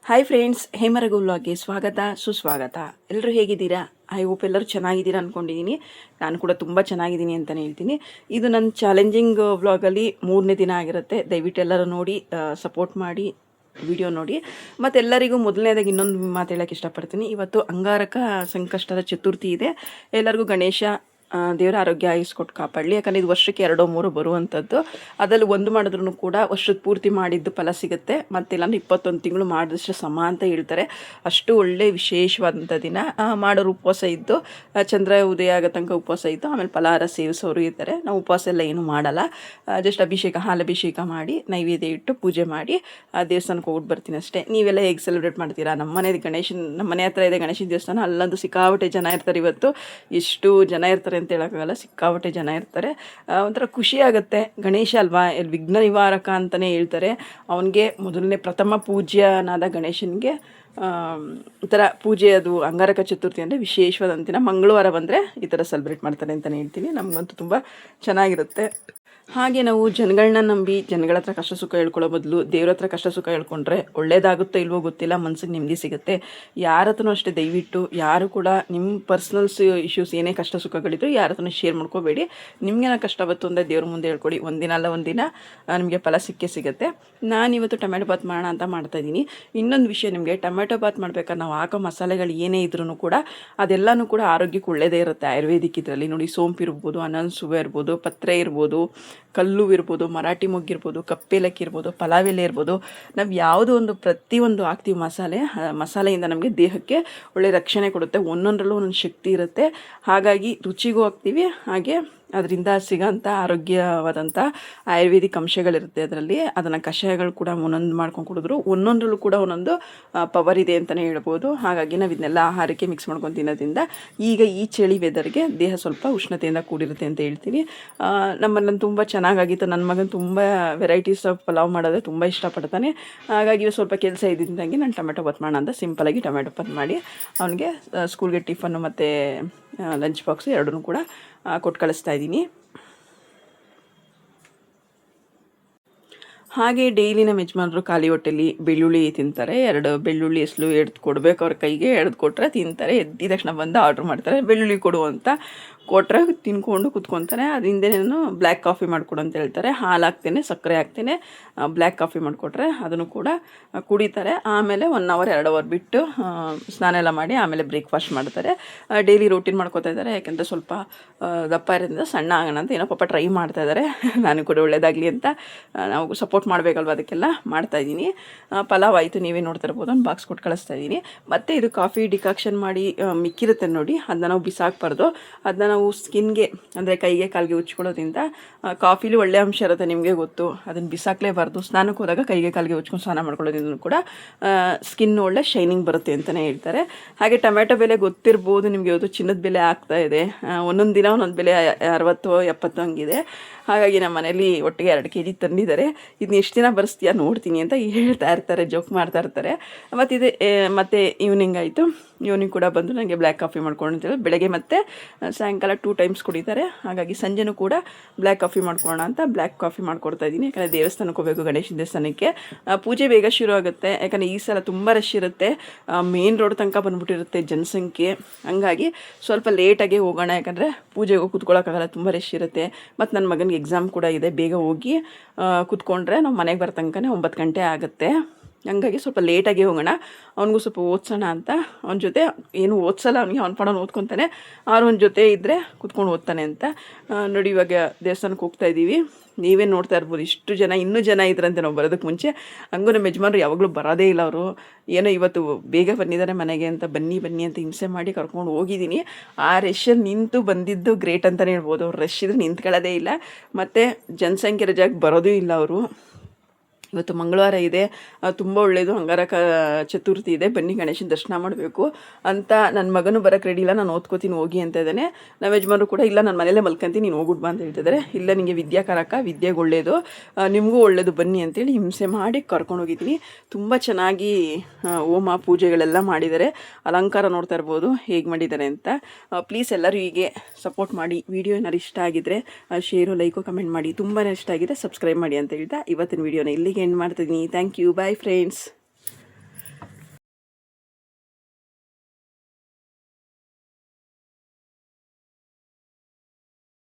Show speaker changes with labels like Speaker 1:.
Speaker 1: Hi friends, ಹೇಮರಗು ವ್ಲಾಗ್ಗೆ ಸ್ವಾಗತ ಸುಸ್ವಾಗತ. ಎಲ್ಲರೂ ಹೇಗಿದ್ದೀರಾ? ಐ ಹೋಪ್ ಎಲ್ಲರೂ ಚೆನ್ನಾಗಿದ್ದೀರಾ ಅಂದ್ಕೊಂಡಿದ್ದೀನಿ. ನಾನು ಕೂಡ ತುಂಬ ಚೆನ್ನಾಗಿದ್ದೀನಿ ಅಂತಲೇ ಹೇಳ್ತೀನಿ. ಇದು ನನ್ನ ಚಾಲೆಂಜಿಂಗ್ ವ್ಲಾಗಲ್ಲಿ 3ನೇ ದಿನ ಆಗಿರುತ್ತೆ. ದಯವಿಟ್ಟು ಎಲ್ಲರೂ ನೋಡಿ, ಸಪೋರ್ಟ್ ಮಾಡಿ, ವಿಡಿಯೋ ನೋಡಿ. ಮತ್ತು ಎಲ್ಲರಿಗೂ ಮೊದಲನೇದಾಗಿ ಇನ್ನೊಂದು ಮಾತು ಹೇಳೋಕ್ಕೆ ಇಷ್ಟಪಡ್ತೀನಿ. ಇವತ್ತು ಅಂಗಾರಕ ಸಂಕಷ್ಟದ ಚತುರ್ಥಿ ಇದೆ. ಎಲ್ಲರಿಗೂ ಗಣೇಶ ದೇವರ ಆರೋಗ್ಯ ಆಯಿಸ್ಕೊಟ್ಟು ಕಾಪಾಡಲಿ. ಯಾಕಂದರೆ ಇದು ವರ್ಷಕ್ಕೆ 2-3 ಬರುವಂಥದ್ದು. ಅದರಲ್ಲಿ ಒಂದು ಮಾಡಿದ್ರೂ ಕೂಡ ವರ್ಷದ ಪೂರ್ತಿ ಮಾಡಿದ್ದು ಫಲ ಸಿಗುತ್ತೆ. ಮತ್ತು ಇಲ್ಲಾಂದ್ರೆ 21 ತಿಂಗಳು ಮಾಡಿದಷ್ಟು ಸಮ ಅಂತ ಹೇಳ್ತಾರೆ. ಅಷ್ಟು ಒಳ್ಳೆ ವಿಶೇಷವಾದಂಥ ದಿನ. ಮಾಡೋರು ಉಪವಾಸ ಇದ್ದು ಚಂದ್ರ ಉದಯ ಆಗೋ ತನಕ ಉಪವಾಸ ಇದ್ದು ಆಮೇಲೆ ಫಲಹಾರ ಸೇವಿಸೋರು ಇರ್ತಾರೆ. ನಾವು ಉಪವಾಸ ಎಲ್ಲ ಏನೂ ಮಾಡಲ್ಲ. ಜಸ್ಟ್ ಹಾಲಭಿಷೇಕ ಮಾಡಿ ನೈವೇದ್ಯ ಇಟ್ಟು ಪೂಜೆ ಮಾಡಿ ದೇವಸ್ಥಾನಕ್ಕೆ ಹೋಗ್ಬಿಟ್ಟು ಬರ್ತೀನಿ ಅಷ್ಟೇ. ನೀವೆಲ್ಲ ಹೇಗೆ ಸೆಲೆಬ್ರೇಟ್ ಮಾಡ್ತೀರಾ? ನಮ್ಮ ಮನೆ ಹತ್ರ ಇದೆ ಗಣೇಶನ ದೇವಸ್ಥಾನ. ಅಲ್ಲಂತೂ ಸಿಕ್ಕಾಪಟ್ಟೆ ಜನ ಇರ್ತಾರೆ. ಇವತ್ತು ಎಷ್ಟು ಜನ ಇರ್ತಾರೆ ಅಂತ ಹೇಳೋಕ್ಕಾಗಲ್ಲ, ಸಿಕ್ಕಾಪಟ್ಟೆ ಜನ ಇರ್ತಾರೆ. ಒಂಥರ ಖುಷಿ ಆಗುತ್ತೆ. ಗಣೇಶ ಅಲ್ವಾ, ವಿಘ್ನ ನಿವಾರಕ ಅಂತಲೇ ಹೇಳ್ತಾರೆ. ಅವನಿಗೆ ಮೊದಲನೇ ಪ್ರಥಮ ಪೂಜ್ಯನಾದ ಗಣೇಶನಿಗೆ ಈ ಥರ ಪೂಜೆ, ಅದು ಅಂಗಾರಕ ಚತುರ್ಥಿ ಅಂದರೆ ವಿಶೇಷವಾದಂಥ ದಿನ. ಮಂಗಳವಾರ ಬಂದರೆ ಈ ಥರ ಸೆಲೆಬ್ರೇಟ್ ಮಾಡ್ತಾರೆ ಅಂತಲೇ ಹೇಳ್ತೀನಿ. ನಮಗಂತೂ ತುಂಬ ಚೆನ್ನಾಗಿರುತ್ತೆ. ಹಾಗೆ ನಾವು ಜನಗಳನ್ನ ನಂಬಿ ಜನಗಳ ಹತ್ರ ಕಷ್ಟ ಸುಖ ಹೇಳ್ಕೊಳ್ಳೋ ಬದಲು ದೇವ್ರ ಹತ್ರ ಕಷ್ಟ ಸುಖ ಹೇಳ್ಕೊಂಡ್ರೆ ಒಳ್ಳೇದಾಗುತ್ತೋ ಇಲ್ವೋ ಗೊತ್ತಿಲ್ಲ, ಮನಸ್ಸಿಗೆ ನೆಮ್ಮದಿ ಸಿಗುತ್ತೆ. ಯಾರ ಹತ್ರನೂ ಅಷ್ಟೇ ದಯವಿಟ್ಟು ಯಾರು ಕೂಡ ನಿಮ್ಮ ಪರ್ಸ್ನಲ್ಸ್ ಇಶ್ಯೂಸ್ ಏನೇ ಕಷ್ಟ ಸುಖಗಳಿದ್ರು ಯಾರ ಹತ್ರನೂ ಶೇರ್ ಮಾಡ್ಕೋಬೇಡಿ. ನಿಮಗೇನೋ ಕಷ್ಟ ಬಂತು ಅಂದರೆ ದೇವ್ರ ಮುಂದೆ ಹೇಳ್ಕೊಡಿ. ಒಂದಿನ ಅಲ್ಲ ಒಂದಿನ ನಿಮಗೆ ಫಲ ಸಿಗುತ್ತೆ. ನಾನಿವತ್ತು ಟೊಮೆಟೊ ಬಾತ್ ಮಾಡೋಣ ಅಂತ ಮಾಡ್ತಾಯಿದ್ದೀನಿ. ಇನ್ನೊಂದು ವಿಷಯ, ನಿಮಗೆ ಟೊಮೆಟೊ ಬಾತ್ ಮಾಡ್ಬೇಕಾದ್ರೆ ನಾವು ಹಾಕೋ ಮಸಾಲೆಗಳು ಏನೇ ಇದ್ರೂ ಕೂಡ ಅದೆಲ್ಲನೂ ಕೂಡ ಆರೋಗ್ಯಕ್ಕೆ ಒಳ್ಳೆಯದೇ ಇರುತ್ತೆ. ಆಯುರ್ವೇದಿಕ್ ಇದರಲ್ಲಿ ನೋಡಿ, ಸೋಂಪು ಇರ್ಬೋದು, ಅನನ್ಸುವೆ ಇರ್ಬೋದು, ಪತ್ರೆ ಇರ್ಬೋದು, ಕಲ್ಲು ಇರ್ಬೋದು, ಮರಾಠಿ ಮೊಗ್ಗಿರ್ಬೋದು, ಕಪ್ಪೇಲಕ್ಕಿ ಇರ್ಬೋದು, ಪಲಾವ್ ಎಲೆ ಇರ್ಬೋದು. ನಾವು ಯಾವುದೋ ಒಂದು ಪ್ರತಿಯೊಂದು ಹಾಕ್ತೀವಿ ಮಸಾಲೆಯಿಂದ ನಮಗೆ ದೇಹಕ್ಕೆ ಒಳ್ಳೆ ರಕ್ಷಣೆ ಕೊಡುತ್ತೆ. ಒಂದೊಂದರಲ್ಲೂ ಒಂದೊಂದು ಶಕ್ತಿ ಇರುತ್ತೆ. ಹಾಗಾಗಿ ರುಚಿಗೂ ಹಾಕ್ತೀವಿ, ಹಾಗೆ ಅದರಿಂದ ಸಿಗೋಂಥ ಆರೋಗ್ಯವಾದಂಥ ಆಯುರ್ವೇದಿಕ್ ಅಂಶಗಳಿರುತ್ತೆ ಅದರಲ್ಲಿ. ಅದನ್ನು ಕಷಾಯಗಳು ಕೂಡ ಒಂದೊಂದು ಮಾಡ್ಕೊಂಡು ಕುಡಿದ್ರು ಒಂದೊಂದರಲ್ಲೂ ಕೂಡ ಒಂದೊಂದು ಪವರ್ ಇದೆ ಅಂತಲೇ ಹೇಳ್ಬೋದು. ಹಾಗಾಗಿ ನಾವು ಇದನ್ನೆಲ್ಲ ಆಹಾರಕ್ಕೆ ಮಿಕ್ಸ್ ಮಾಡ್ಕೊಂಡು ತಿನ್ನೋದ್ರಿಂದ ಈಗ ಈ ಚಳಿ ವೆದರ್ಗೆ ದೇಹ ಸ್ವಲ್ಪ ಉಷ್ಣತೆಯಿಂದ ಕೂಡಿರುತ್ತೆ ಅಂತ ಹೇಳ್ತೀನಿ. ನಮ್ಮನ್ನು ತುಂಬ ಚೆನ್ನಾಗಾಗಿತ್ತು. ನನ್ನ ಮಗನ ತುಂಬ ವೆರೈಟೀಸ್ ಆಫ್ ಪಲಾವ್ ಮಾಡೋದು ತುಂಬ ಇಷ್ಟಪಡ್ತಾನೆ. ಹಾಗಾಗಿ ಸ್ವಲ್ಪ ಕೆಲಸ ಇದ್ದಿದ್ದಂಗೆ ನಾನು ಟೊಮೆಟೊ ಬಾತ್ ಮಾಡೋಣ ಅಂತ ಸಿಂಪಲಾಗಿ ಟೊಮೆಟೊ ಬಾತ್ ಮಾಡಿ ಅವನಿಗೆ ಸ್ಕೂಲ್ಗೆ ಟಿಫನ್ನು ಮತ್ತು ಲಂಚ್ ಬಾಕ್ಸು ಎರಡೂ ಕೂಡ ಕೊಟ್ಟು ಕಳಿಸ್ತಾ ಇದ್ದೀನಿ. ಹಾಗೆ ಡೈಲಿ ನಮ್ಮ ಯಜಮಾನರು ಖಾಲಿ ಹೊಟ್ಟೆಲಿ ಬೆಳ್ಳುಳ್ಳಿ ತಿಂತಾರೆ. 2 ಬೆಳ್ಳುಳ್ಳಿ ಎಸ್ಲು ಎಡ್ದು ಕೊಡಬೇಕು, ಅವ್ರ ಕೈಗೆ ಎಡ್ದು ಕೊಟ್ಟರೆ ತಿಂತಾರೆ. ಎದ್ದಿದ ತಕ್ಷಣ ಬಂದು ಆರ್ಡ್ರ್ ಮಾಡ್ತಾರೆ, ಬೆಳ್ಳುಳ್ಳಿ ಕೊಡು ಅಂತ ಕೊಟ್ಟರೆ ತಿನ್ಕೊಂಡು ಕುತ್ಕೊತಾರೆ. ಅದರಿಂದೇನು ಬ್ಲ್ಯಾಕ್ ಕಾಫಿ ಮಾಡಿಕೊಡು ಅಂತ ಹೇಳ್ತಾರೆ. ಹಾಲು ಹಾಕ್ತೇನೆ, ಸಕ್ಕರೆ ಹಾಕ್ತೇನೆ, ಬ್ಲ್ಯಾಕ್ ಕಾಫಿ ಮಾಡಿಕೊಟ್ರೆ ಅದನ್ನು ಕೂಡ ಕುಡಿತಾರೆ. ಆಮೇಲೆ 1 ಅವರ್ 2 ಅವರ್ ಬಿಟ್ಟು ಸ್ನಾನ ಎಲ್ಲ ಮಾಡಿ ಆಮೇಲೆ ಬ್ರೇಕ್ಫಾಸ್ಟ್ ಮಾಡ್ತಾರೆ. ಡೈಲಿ ರೂಟೀನ್ ಮಾಡ್ಕೋತಾ ಇದ್ದಾರೆ. ಯಾಕೆಂದರೆ ಸ್ವಲ್ಪ ದಪ್ಪ ಇರೋದ್ರಿಂದ ಸಣ್ಣ ಆಗೋಣ ಅಂತ ಏನೋ ಪಾಪ ಟ್ರೈ ಮಾಡ್ತಾ ಇದ್ದಾರೆ. ನಾನು ಕೂಡ ಒಳ್ಳೇದಾಗಲಿ ಅಂತ ನಾವು ಸಪೋರ್ಟ್ ಮಾಡಬೇಕಲ್ವ, ಅದಕ್ಕೆಲ್ಲ ಮಾಡ್ತಾಯಿದ್ದೀನಿ. ಪಲಾವ್ ಆಯಿತು, ನೀವೇ ನೋಡ್ತಾ ಇರ್ಬೋದು. ಒಂದು ಬಾಕ್ಸ್ ಕೊಟ್ಟು ಕಳಿಸ್ತಾ ಇದ್ದೀನಿ. ಮತ್ತು ಇದು ಕಾಫಿ ಡಿಕಾಕ್ಷನ್ ಮಾಡಿ ಮಿಕ್ಕಿರುತ್ತೆ ನೋಡಿ, ಅದನ್ನ ನಾವು ಬಿಸಾಕಬಾರ್ದು. ಅದನ್ನ ನಾವು ಸ್ಕಿನ್ಗೆ ಅಂದರೆ ಕೈಗೆ ಕಾಲಿಗೆ ಉಚ್ಕೊಳ್ಳೋದ್ರಿಂದ ಕಾಫಿಲಿ ಒಳ್ಳೆ ಅಂಶ ಇರುತ್ತೆ, ನಿಮಗೆ ಗೊತ್ತು. ಅದನ್ನು ಬಿಸಾಕಲೇಬಾರ್ದು. ಸ್ನಾನಕ್ಕೆ ಹೋದಾಗ ಕೈಗೆ ಕಾಲಿಗೆ ಉಚ್ಕೊಂಡು ಸ್ನಾನ ಮಾಡ್ಕೊಳ್ಳೋದ್ರಿಂದ ಕೂಡ ಸ್ಕಿನ್ ಒಳ್ಳೆ ಶೈನಿಂಗ್ ಬರುತ್ತೆ ಅಂತಲೇ ಹೇಳ್ತಾರೆ. ಹಾಗೆ ಟೊಮೆಟೊ ಬೆಲೆ ಗೊತ್ತಿರ್ಬೋದು ನಿಮಗೆ, ಇವತ್ತು ಚಿನ್ನದ ಬೆಲೆ ಆಗ್ತಾ ಇದೆ. ಒಂದೊಂದು ದಿನ ಒಂದೊಂದು ಬೆಲೆ 60-70 ಹಂಗಿದೆ. ಹಾಗಾಗಿ ನಮ್ಮ ಮನೇಲಿ ಒಟ್ಟಿಗೆ 2 kg ತಂದಿದ್ದಾರೆ. ಇದನ್ನ ಎಷ್ಟು ದಿನ ಬರೆಸ್ತೀಯಾ ನೋಡ್ತೀನಿ ಅಂತ ಹೇಳ್ತಾ ಇರ್ತಾರೆ, ಜೋಕ್ ಮಾಡ್ತಾ ಇರ್ತಾರೆ. ಮತ್ತು ಇದು ಮತ್ತು ಈವ್ನಿಂಗ್ ಆಯಿತು. ಈವ್ನಿಂಗ್ ಕೂಡ ಬಂದು ನನಗೆ ಬ್ಲ್ಯಾಕ್ ಕಾಫಿ ಮಾಡ್ಕೊಂಡು ಅಂತೇಳಿ ಬೆಳಗ್ಗೆ ಮತ್ತು ಸಾಯಂಕಾಲ 2 ಟೈಮ್ಸ್ ಕುಡಿತಾರೆ. ಹಾಗಾಗಿ ಸಂಜೆನೂ ಕೂಡ ಬ್ಲ್ಯಾಕ್ ಕಾಫಿ ಮಾಡ್ಕೊಳ್ಳೋಣ ಅಂತ ಬ್ಲ್ಯಾಕ್ ಕಾಫಿ ಮಾಡ್ಕೊಡ್ತಾ ಇದ್ದೀನಿ. ಯಾಕಂದರೆ ದೇವಸ್ಥಾನಕ್ಕೆ ಹೋಗಬೇಕು, ಗಣೇಶನ ದೇವಸ್ಥಾನಕ್ಕೆ. ಪೂಜೆ ಬೇಗ ಶುರು ಆಗುತ್ತೆ. ಯಾಕಂದರೆ ಈ ಸಲ ತುಂಬ ರಶ್ ಇರುತ್ತೆ. ಮೇನ್ ರೋಡ್ ತನಕ ಬಂದುಬಿಟ್ಟಿರುತ್ತೆ ಜನಸಂಖ್ಯೆ. ಹಂಗಾಗಿ ಸ್ವಲ್ಪ ಲೇಟಾಗಿ ಹೋಗೋಣ, ಯಾಕಂದರೆ ಪೂಜೆಗೆ ಕೂತ್ಕೊಳ್ಳೋಕ್ಕಾಗಲ್ಲ, ತುಂಬ ರಶ್ ಇರುತ್ತೆ. ಮತ್ತು ನನ್ನ ಮಗನಿಗೆ ಎಕ್ಸಾಮ್ ಕೂಡ ಇದೆ. ಬೇಗ ಹೋಗಿ ಕೂತ್ಕೊಂಡ್ರೆ ನಾವು ಮನೆಗೆ ಬರೋ ತನಕನೇ 9 ಗಂಟೆ ಆಗುತ್ತೆ. ಹಂಗಾಗಿ ಸ್ವಲ್ಪ ಲೇಟಾಗಿ ಹೋಗೋಣ, ಅವ್ನಿಗೂ ಸ್ವಲ್ಪ ಓದಿಸೋಣ ಅಂತ. ಅವನ ಜೊತೆ ಏನು ಓದಿಸಲ್ಲ ಅವನಿಗೆ, ಅವ್ನ ಪಡೋನು ಓದ್ಕೊತಾನೆ. ಅವ್ನ ಜೊತೆ ಇದ್ದರೆ ಕುತ್ಕೊಂಡು ಓದ್ತಾನೆ ಅಂತ. ನೋಡಿ, ಇವಾಗ ದೇವಸ್ಥಾನಕ್ಕೆ ಹೋಗ್ತಾ ಇದ್ದೀವಿ. ನೀವೇ ನೋಡ್ತಾ ಇರ್ಬೋದು, ಇಷ್ಟು ಜನ, ಇನ್ನೂ ಜನ ಇದ್ರಂತೆ ನಾವು ಬರೋದಕ್ಕೆ ಮುಂಚೆ. ಹಂಗೂ ನಮ್ಮ ಯಜಮಾನರು ಯಾವಾಗಲೂ ಬರೋದೇ ಇಲ್ಲ. ಅವರು ಏನೋ ಇವತ್ತು ಬೇಗ ಬಂದಿದ್ದಾರೆ ಮನೆಗೆ ಅಂತ ಬನ್ನಿ ಅಂತ ಹಿಂಸೆ ಮಾಡಿ ಕರ್ಕೊಂಡು ಹೋಗಿದ್ದೀನಿ. ಆ ರಶ್ಶಲ್ಲಿ ನಿಂತು ಬಂದಿದ್ದು ಗ್ರೇಟ್ ಅಂತಲೇ ಹೇಳ್ಬೋದು. ಅವ್ರು ರಶ್ ಇದ್ರೆ ನಿಂತ್ಕೊಳ್ಳೋದೇ ಇಲ್ಲ, ಮತ್ತು ಜನಸಂಖ್ಯೆ ರಜಾಗೆ ಬರೋದೂ ಇಲ್ಲ ಅವರು. ಇವತ್ತು ಮಂಗಳವಾರ ಇದೆ, ತುಂಬ ಒಳ್ಳೆಯದು. ಅಂಗಾರಕ ಚತುರ್ಥಿ ಇದೆ, ಬನ್ನಿ ಗಣೇಶನ ದರ್ಶನ ಮಾಡಬೇಕು ಅಂತ. ನನ್ನ ಮಗನೂ ಬರೋಕ್ಕೆ ರೆಡಿ ಇಲ್ಲ, ನಾನು ಓದ್ಕೋತೀನಿ ಹೋಗಿ ಅಂತ ಇದ್ದಾನೆ. ನಮ್ಮ ಯಜಮಾನರು ಕೂಡ ಇಲ್ಲ, ನಾನು ಮನೇಲೇ ಮಲ್ಕೊಂತೀನಿ, ನೀನು ಹೋಗ್ಬಿಟ್ಟು ಬಾ ಅಂತ ಹೇಳ್ತಿದ್ದಾರೆ. ಇಲ್ಲ, ನಿಮಗೆ ವಿದ್ಯಾಕಾರಕ, ವಿದ್ಯೆಗೆ ಒಳ್ಳೆಯದು, ನಿಮಗೂ ಒಳ್ಳೆಯದು, ಬನ್ನಿ ಅಂತೇಳಿ ಹಿಂಸೆ ಮಾಡಿ ಕರ್ಕೊಂಡು ಹೋಗಿದ್ದೀನಿ. ತುಂಬ ಚೆನ್ನಾಗಿ ಹೋಮ ಪೂಜೆಗಳೆಲ್ಲ ಮಾಡಿದ್ದಾರೆ. ಅಲಂಕಾರ ನೋಡ್ತಾ ಇರ್ಬೋದು ಹೇಗೆ ಮಾಡಿದ್ದಾರೆ ಅಂತ. ಪ್ಲೀಸ್ ಎಲ್ಲರೂ ಹೀಗೆ ಸಪೋರ್ಟ್ ಮಾಡಿ. ವಿಡಿಯೋ ಏನಾದ್ರು ಇಷ್ಟ ಆಗಿದ್ದರೆ ಶೇರು, ಲೈಕು, ಕಮೆಂಟ್ ಮಾಡಿ. ತುಂಬಾ ಇಷ್ಟ ಆಗಿದೆ ಸಬ್ಸ್ಕ್ರೈಬ್ ಮಾಡಿ ಅಂತ ಹೇಳ್ತಾ ಇವತ್ತಿನ ವಿಡಿಯೋನ ಇಲ್ಲಿಗೆ ಎಂಡ್ ಮಾಡ್ತಿದ್ದೀನಿ. Thank you, bye friends.